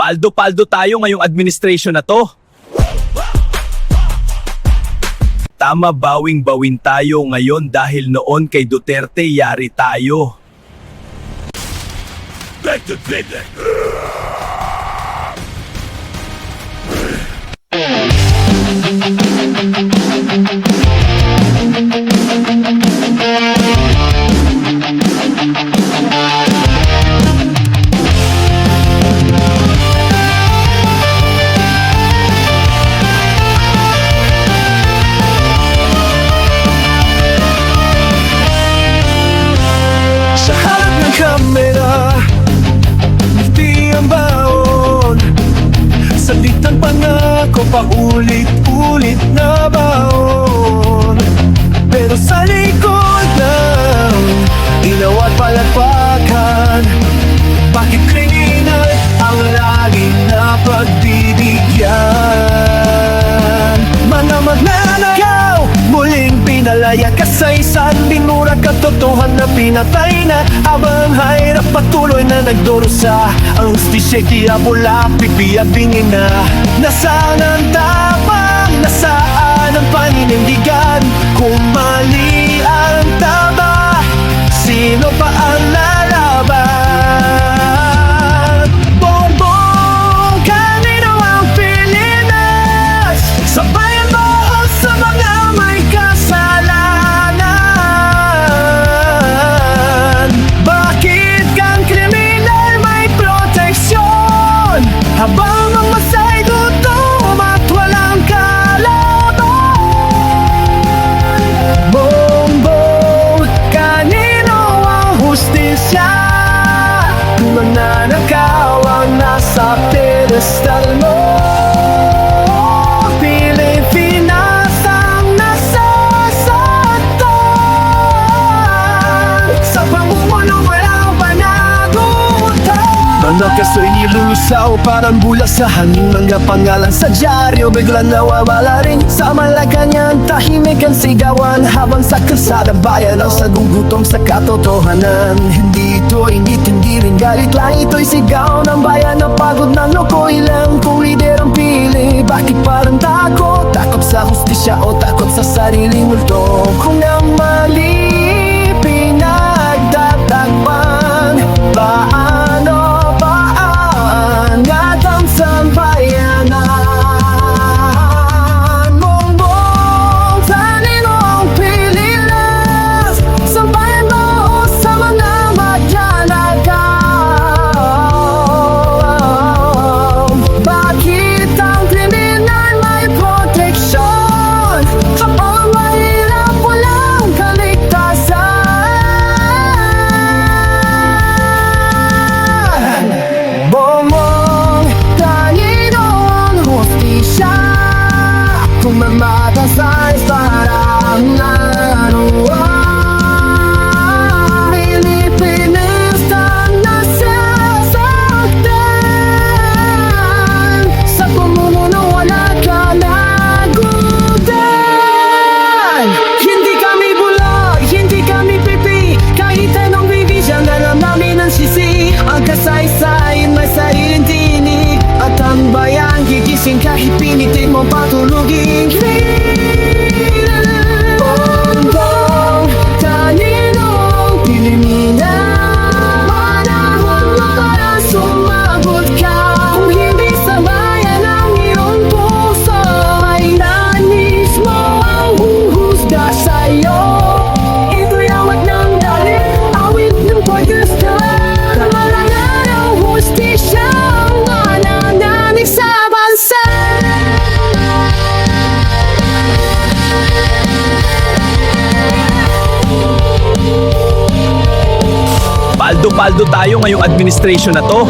Paldo-paldo tayo ngayong administration na to. Tama, bawing-bawin tayo ngayon dahil noon kay Duterte yari tayo. Sa harap ng kamera, ngiti ang baon. Salitang pangako, paulit-ulit na baon. Pero sa likod ng ilaw at palakpakan, bakit kriminal ang laging napagbibigyan? Mga magnanakaw, muling pinalaya kasaysayan, binura katotohan na pinatay na. Abang hirap patuloy na nagdurusa, ang hustisya tiyabula, pipiyabingin na. Nasaan ang tapang, nasaan ang paninindigan? Kung mali ang tama, sino pa ang lalaban? Bongbong, kanino ang Pilipinas? Sa bayan mo o sa mga may kasalanan? Bakit kang kriminal may proteksyon? Habang mamasay gutom at walang kalaban. Bongbong, kanino ang hustisya? Kung nananakaw ang nasa pedestal mo, Pilipinas ang nasasaktan. Sa pamumuno walang panagutan. Mga kaso'y nilusaw, parang bula sa hangin. Mga pangalan sa dyaryo, biglang nawawala rin. Sa Malacanang tahimik ang sigawan, habang sa kalsada bayan ang sagugutom sa katotohanan. Hindi ito inggit, hindi rin galit lang, ito'y sigaw ng bayan na pagod ng loko. Ilang kung liderang pili, bakit parang takot? Takot sa hustisya o takot sa sariling multo? Kung ang mali pinagtatakpan, paano paangat ang sambayanan? Bongbong, kanino ang Pilipinas? Sa bayan mo o sa mga magnanakaw? Bakit ang kriminal may proteksyon? Kapag mahirap walang kaligtasan. Bongbong, kanino ang hustisya? Kung mamatasay parang nanuwang Pilipinas ang nasasaktan. Sa pamumuno wala kalagutan. Hindi kami bulag, hindi kami pipi. Kahit anong bibigyan, alam namin ang sisi. Ang kasaysayan may sariling tinig, at ang bayan gigising kahit pinitin mo patulugin. Bongbong, kanino ang Pilipinas? Manahon mo para sumagot ka. Kung hindi sa bayan ang iyong puso, ay nais mo ang huhusga sa'yo. Ito'y awat ng dalit, awit ng pagkasta. Kamalangan ang hustisya, ang manananig sa bansa. Paldo-paldo tayo ngayong administration na to.